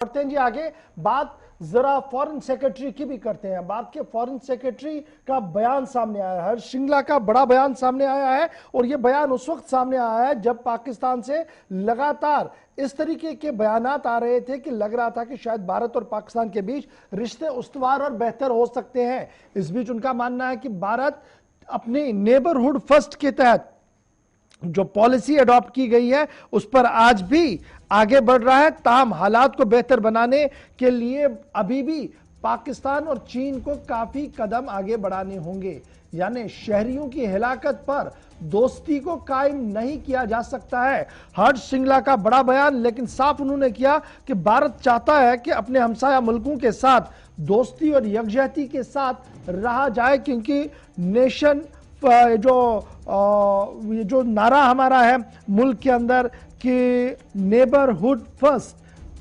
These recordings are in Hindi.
बढ़ते हैं जी आगे। बात जरा फॉरेन सेक्रेटरी की भी करते हैं। बात के फॉरेन सेक्रेटरी का बयान सामने आया है, हर्ष श्रृंगला का बड़ा बयान सामने आया है। और यह बयान उस वक्त सामने आया है जब पाकिस्तान से लगातार इस तरीके के बयानात आ रहे थे कि लग रहा था कि शायद भारत और पाकिस्तान के बीच रिश्ते उस्तवार और बेहतर हो सकते हैं। इस बीच उनका मानना है कि भारत अपनी नेबरहुड फर्स्ट के तहत जो पॉलिसी अडॉप्ट की गई है उस पर आज भी आगे बढ़ रहा है। ताहम हालात को बेहतर बनाने के लिए अभी भी पाकिस्तान और चीन को काफी कदम आगे बढ़ाने होंगे। यानी शहरियों की हिलाकत पर दोस्ती को कायम नहीं किया जा सकता है। हर्ष श्रृंगला का बड़ा बयान, लेकिन साफ उन्होंने किया कि भारत चाहता है कि अपने हमसाया मुल्कों के साथ दोस्ती और यकजहती के साथ रहा जाए, क्योंकि नेशन जो नारा हमारा है मुल्क के अंदर कि नेबरहुड फर्स्ट,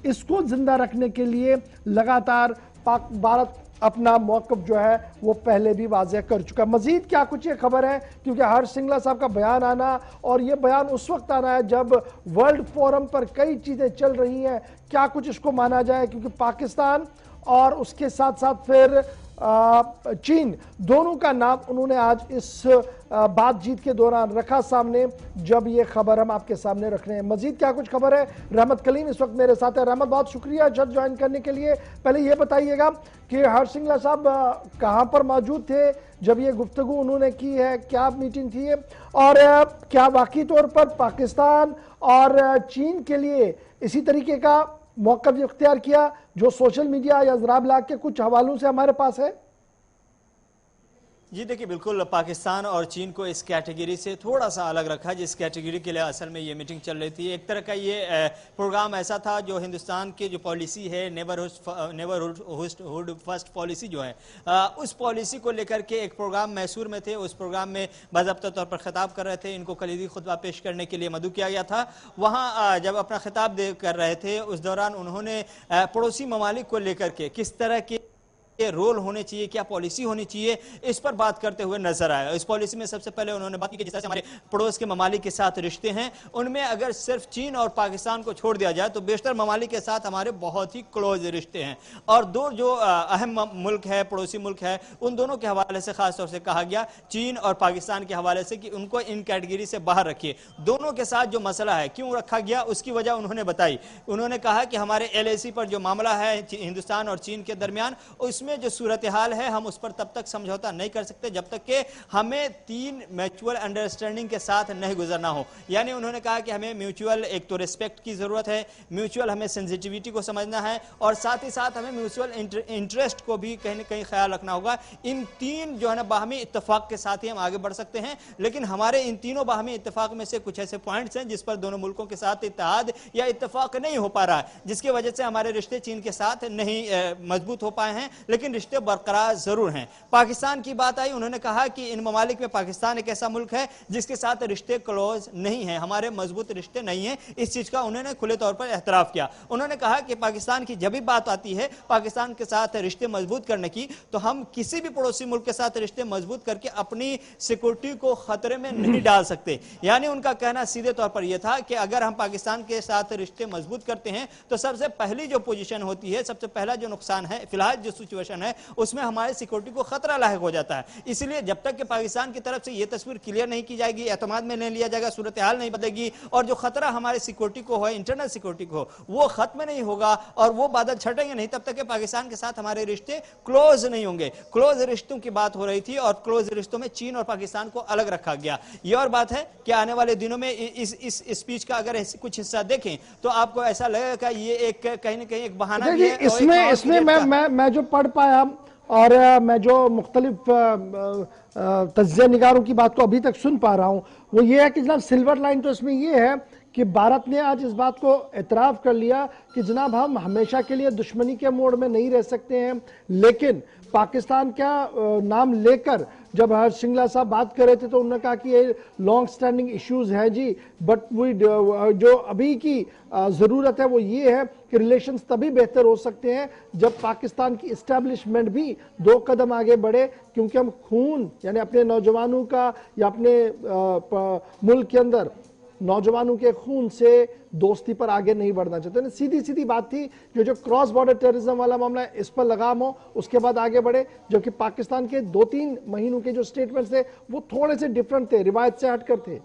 इसको जिंदा रखने के लिए लगातार भारत अपना मौक़िफ़ जो है वो पहले भी वाज़ेह कर चुका है। मजीद क्या कुछ ये खबर है, क्योंकि हर्ष श्रृंगला साहब का बयान आना और ये बयान उस वक्त आना है जब वर्ल्ड फोरम पर कई चीज़ें चल रही हैं। क्या कुछ इसको माना जाए, क्योंकि पाकिस्तान और उसके साथ साथ फिर चीन, दोनों का नाम उन्होंने आज इस बातचीत के दौरान रखा सामने, जब ये खबर हम आपके सामने रख रहे हैं। मजीद क्या कुछ खबर है, रहमत कलीम इस वक्त मेरे साथ है। रहमत, बहुत शुक्रिया जज ज्वाइन करने के लिए। पहले ये बताइएगा कि हर्ष श्रृंगला साहब कहां पर मौजूद थे जब ये गुफ्तगू उन्होंने की है, क्या मीटिंग थी और क्या वाकई तौर पर पाकिस्तान और चीन के लिए इसी तरीके का मौक़िफ़ इख्तियार किया जो सोशल मीडिया या ज़रा ब्लॉग के कुछ हवालों से हमारे पास है? जी देखिए, बिल्कुल पाकिस्तान और चीन को इस कैटेगरी से थोड़ा सा अलग रखा, जिस कैटेगरी के लिए असल में ये मीटिंग चल रही थी। एक तरह का ये प्रोग्राम ऐसा था जो हिंदुस्तान की जो पॉलिसी है नेबरहुड फर्स्ट पॉलिसी जो है, उस पॉलिसी को लेकर के एक प्रोग्राम मैसूर में थे। उस प्रोग्राम में बाज़ाब्ता तौर पर खिताब कर रहे थे, इनको कलीदी खुतबा पेश करने के लिए मदऊ किया गया था। वहाँ जब अपना खिताब कर रहे थे उस दौरान उन्होंने पड़ोसी ममालिक को लेकर के किस तरह के रोल होने चाहिए, क्या पॉलिसी होनी चाहिए, इस पर बात करते हुए नजर आया। इस पॉलिसी में सबसे पहले उन्होंने बात की कि जिस तरह से हमारे पड़ोस के ममालिक के साथ रिश्ते हैं, उनमें अगर सिर्फ चीन और पाकिस्तान को छोड़ दिया जाए तो बेशतर ममालिक के साथ हमारे बहुत ही क्लोज रिश्ते हैं। और दो जो अहम मुल्क है, पड़ोसी मुल्क है, उन दोनों के हवाले से खासतौर से कहा गया, चीन और पाकिस्तान के हवाले से, कि उनको इन कैटेगरी से बाहर रखिए। दोनों के साथ जो मसला है क्यों रखा गया उसकी वजह उन्होंने बताई। उन्होंने कहा कि हमारे LAC पर जो मामला है हिंदुस्तान और चीन के दरमियान, उसमें जो सूरत हाल है हम उस पर तब तक समझौता नहीं कर सकते जब तक कि हमें 3 म्यूचुअल अंडरस्टैंडिंग के साथ नहीं गुजरना हो। यानी उन्होंने कहा कि हमें म्यूचुअल एक तो रिस्पेक्ट की जरूरत है, म्यूचुअल हमें सेंसिटिविटी को समझना है, और साथ ही साथ हमें म्यूचुअल इंटरेस्ट को भी कहीं ना कहीं ख्याल रखना होगा। इन 3 जो है ना बाहमी इत्तेफाक के साथ ही हम आगे बढ़ सकते हैं। लेकिन हमारे इन तीनों बाहमी इत्तेफाक में से कुछ ऐसे पॉइंट्स हैं जिस पर दोनों मुल्कों के साथ इत्तेहाद या इत्तेफाक नहीं हो पा रहा है, जिसकी वजह से हमारे रिश्ते चीन के साथ नहीं मजबूत हो पाए हैं, लेकिन रिश्ते बरकरार जरूर हैं। पाकिस्तान की बात आई, उन्होंने कहा कि इन ममालिक में पाकिस्तान एक ऐसा मुल्क है जिसके साथ रिश्ते क्लोज नहीं है, हमारे मजबूत रिश्ते नहीं है। इस चीज का उन्होंने खुले तौर पर एहतराफ किया। उन्होंने कहा कि पाकिस्तान की जब भी बात आती है पाकिस्तान के साथ रिश्ते मजबूत करने की, तो हम किसी भी पड़ोसी मुल्क के साथ रिश्ते मजबूत करके अपनी सिक्योरिटी को खतरे में नहीं डाल सकते। यानी उनका कहना सीधे तौर पर यह था कि अगर हम पाकिस्तान के साथ रिश्ते मजबूत करते हैं तो सबसे पहली जो पोजीशन होती है, सबसे पहला जो नुकसान है, फिलहाल जो सिचुएशन है उसमें हमारे सिक्योरिटी को खतरा लायक हो जाता है। इसलिए जब तक कि पाकिस्तान की तरफ से यह तस्वीर क्लियर नहीं की जाएगी, एतमाद में नहीं लिया जाएगा, सूरत हाल नहीं बदलेगी और जो खतरा हमारे सिक्योरिटी को है, इंटरनल सिक्योरिटी को, वो खत्म नहीं होगा और वो बादल छटेंगे नहीं, तब तक कि पाकिस्तान के साथ हमारे रिश्ते क्लोज नहीं होंगे। क्लोज रिश्तों की बात हो रही थी और क्लोज रिश्तों में चीन और पाकिस्तान को अलग रखा गया। यह और बात है कि आने वाले दिनों में इस स्पीच का अगर कुछ हिस्सा देखें तो आपको ऐसा लगेगा ये एक कहीं ना कहीं एक बहाना है। इसमें मैं जो पढ़ पाया और मैं जो मुख्तलिफ तज्ज़िया निगारों की बात को अभी तक सुन पा रहा हूँ, वो ये है कि जनाब सिल्वर लाइन तो इसमें ये है कि भारत ने आज इस बात को एतराफ़ कर लिया कि जनाब हम हमेशा के लिए दुश्मनी के मोड़ में नहीं रह सकते हैं। लेकिन पाकिस्तान का नाम लेकर जब हर्ष श्रृंगला साहब बात कर रहे थे तो उन्होंने कहा कि ये लॉन्ग स्टैंडिंग इश्यूज है जी, बट वी जो अभी की ज़रूरत है वो ये है कि रिलेशंस तभी बेहतर हो सकते हैं जब पाकिस्तान की इस्टेब्लिशमेंट भी 2 कदम आगे बढ़े, क्योंकि हम खून यानी अपने नौजवानों का या अपने मुल्क के अंदर नौजवानों के खून से दोस्ती पर आगे नहीं बढ़ना चाहते। सीधी सीधी बात थी, जो क्रॉस बॉर्डर टेररिज्म वाला मामला है इस पर लगाम हो, उसके बाद आगे बढ़े। जबकि पाकिस्तान के 2-3 महीनों के जो स्टेटमेंट्स थे वो थोड़े से डिफरेंट थे, रिवायत से हटकर थे।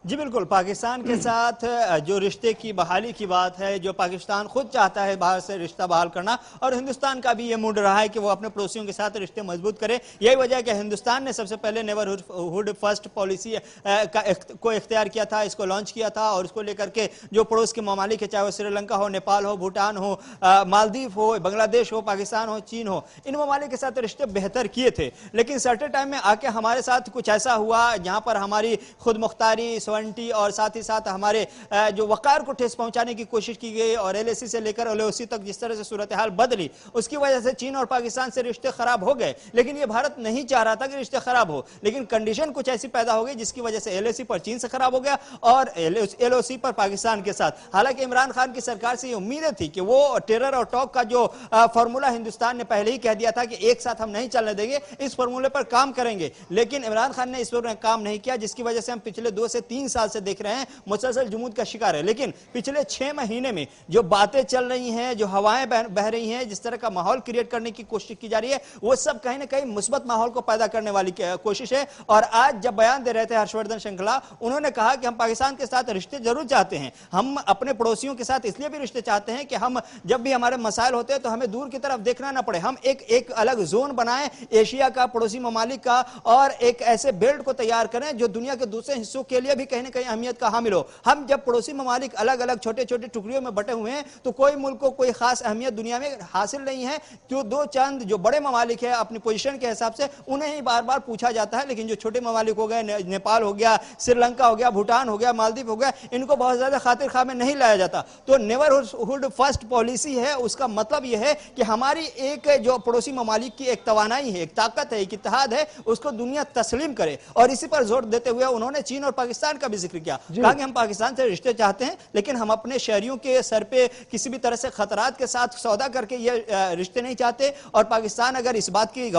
जी बिल्कुल, पाकिस्तान के साथ जो रिश्ते की बहाली की बात है, जो पाकिस्तान खुद चाहता है बाहर से रिश्ता बहाल करना, और हिंदुस्तान का भी ये मूड रहा है कि वो अपने पड़ोसियों के साथ रिश्ते मजबूत करे। यही वजह है कि हिंदुस्तान ने सबसे पहले नेबरहुड फर्स्ट पॉलिसी को इख्तियार किया था, इसको लॉन्च किया था, और इसको लेकर के जो पड़ोस के ममालिक है, चाहे वो श्रीलंका हो, नेपाल हो, भूटान हो, मालदीव हो, बांग्लादेश हो, पाकिस्तान हो, चीन हो, इन ममालिक के साथ रिश्ते बेहतर किए थे। लेकिन सर्टेन टाइम में आके हमारे साथ कुछ ऐसा हुआ जहां पर हमारी खुद मुख्तारी और साथ ही साथ हमारे जो वकार को ठेस पहुंचाने की कोशिश की गई, और एलएसी से लेकर एलओसी तक जिस तरह से सूरत हाल बदली, उसकी वजह से चीन और पाकिस्तान से रिश्ते खराब हो गए। लेकिन ये भारत नहीं चाह रहा था कि रिश्ते खराब हो, लेकिन कंडीशन कुछ ऐसी पैदा हो गई जिसकी वजह से एलएसी पर चीन से खराब हो गया और एलओसी पर पाकिस्तान के साथ। हालांकि इमरान खान की सरकार से ये उम्मीदें थी कि वो टेरर और टॉक का जो फॉर्मूला हिंदुस्तान ने पहले ही कह दिया था कि एक साथ हम नहीं चलने देंगे, इस फॉर्मूले पर काम करेंगे, लेकिन इमरान खान ने इस पर काम नहीं किया, जिसकी वजह से हम पिछले 2 से 3 साल से देख रहे हैं मुसलसल जुमूद का शिकार है। लेकिन पिछले 6 महीने में जो बातें चल रही हैं, जो हवाएं बह रही हैं, जिस तरह का माहौल क्रिएट करने की कोशिश की जा रही है, वो सब कहीं ना कहीं मुस्बत माहौल को पैदा करने वाली कोशिश है। और आज जब बयान दे रहे थे हर्षवर्धन श्रृंखला, उन्होंने कहा कि हम पाकिस्तान के साथ रिश्ते जरूर चाहते हैं, हम अपने पड़ोसियों के साथ इसलिए भी रिश्ते चाहते हैं कि हम जब भी हमारे मसाइल होते हैं तो हमें दूर की तरफ देखना ना पड़े, हम एक अलग जोन बनाएं एशिया का, पड़ोसी ममालिक का, और एक ऐसे बेल्ट को तैयार करें जो दुनिया के दूसरे हिस्सों के लिए भी कहीं ना कहीं अहमियत का हामिल हो। हम जब पड़ोसी ममालिक अलग अलग छोटे छोटे टुकड़ियों में बटे हुए हैं तो कोई मुल्क को कोई खास अहमियत दुनिया में हासिल नहीं है। जो 2 चंद जो बड़े ममालिक है अपनी पोजीशन के हिसाब से उन्हें ही बार बार पूछा जाता है, लेकिन जो छोटे ममालिक हो गए, नेपाल हो गया, श्रीलंका हो गया, भूटान हो गया, मालदीव हो गया, इनको बहुत ज्यादा खातिर खा में नहीं लाया जाता। तो नेबरहुड फर्स्ट पॉलिसी है, उसका मतलब यह है कि हमारी एक जो पड़ोसी ममालिक की एक तवानाई है, एक ताकत है, एक इत्तेहाद है, उसको दुनिया तस्लीम करे। और इसी पर जोर देते हुए उन्होंने चीन और पाकिस्तान का भी जिक्र किया, कहा कि हम पाकिस्तान से रिश्ते चाहते हैं, लेकिन हम अपने शहरियों के सर पे किसी भी तरह से खतरात के साथ सौदा करके ये रिश्ते नहीं चाहते। और पाकिस्तान अगर इस बात की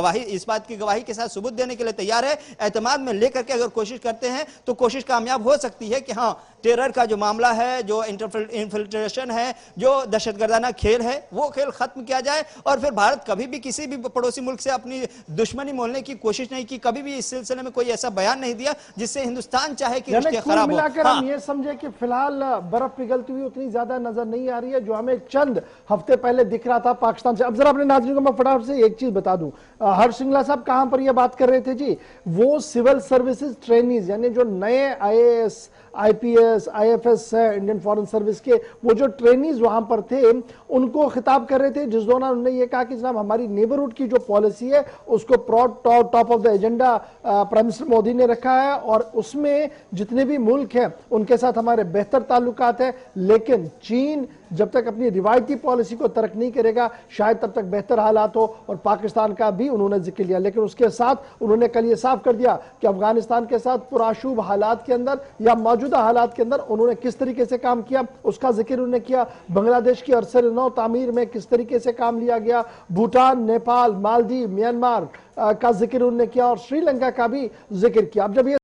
गवाही के साथ सबूत देने के लिए तैयार है, एतमाद में लेकर के अगर कोशिश करते हैं तो कोशिश कामयाब हो सकती है कि हाँ, टेरर का जो मामला है, जो इन्फिल्ट्रेशन है, जो दहशतगर्दाना खेल है, वो खेल खत्म किया जाए। और फिर भारत कभी भी किसी भी पड़ोसी मुल्क से अपनी दुश्मनी मोलने की कोशिश नहीं की, कभी भी इस सिलसिले में कोई ऐसा बयान नहीं दिया जिससे हिंदुस्तान चाहे कि रिश्ते खराब हो। हम ये समझे कि फिलहाल बर्फ पिघलती हुई उतनी ज्यादा नजर नहीं आ रही है जो हमें चंद हफ्ते पहले दिख रहा था पाकिस्तान से। अब जरा अपने नाज़रीन को मैं फटाफट से एक चीज बता दूं, हर्ष श्रृंखला साहब कहां पर ये बात कर रहे थे जी, वो सिविल सर्विसेज ट्रेनीज यानी जो नए आईएएस, आईपीएस, आईएफएस है इंडियन फॉरेन सर्विस के, वो जो ट्रेनीज वहां पर थे उनको खिताब कर रहे थे, जिस दौरान उन्होंने ये कहा कि जनाब हमारी नेबरहुड की जो पॉलिसी है उसको top of the agenda prime minister Modi ने रखा है, और उसमें जितने भी मुल्क हैं उनके साथ हमारे बेहतर ताल्लुकात है, लेकिन चीन जब तक अपनी रिवायती पॉलिसी को तर्क नहीं करेगा शायद तब तक बेहतर हालात हो। और पाकिस्तान का भी उन्होंने जिक्र लिया, लेकिन उसके साथ उन्होंने कल ये साफ कर दिया कि अफगानिस्तान के साथ पुराशुभ हालात के अंदर या मौजूदा हालात के अंदर उन्होंने किस तरीके से काम किया उसका जिक्र उन्होंने किया। बांग्लादेश की अरसर नौ तामीर में किस तरीके से काम लिया गया, भूटान, नेपाल, मालदीव, म्यांमार का जिक्र उन्होंने किया, और श्रीलंका का भी जिक्र किया। अब जब ये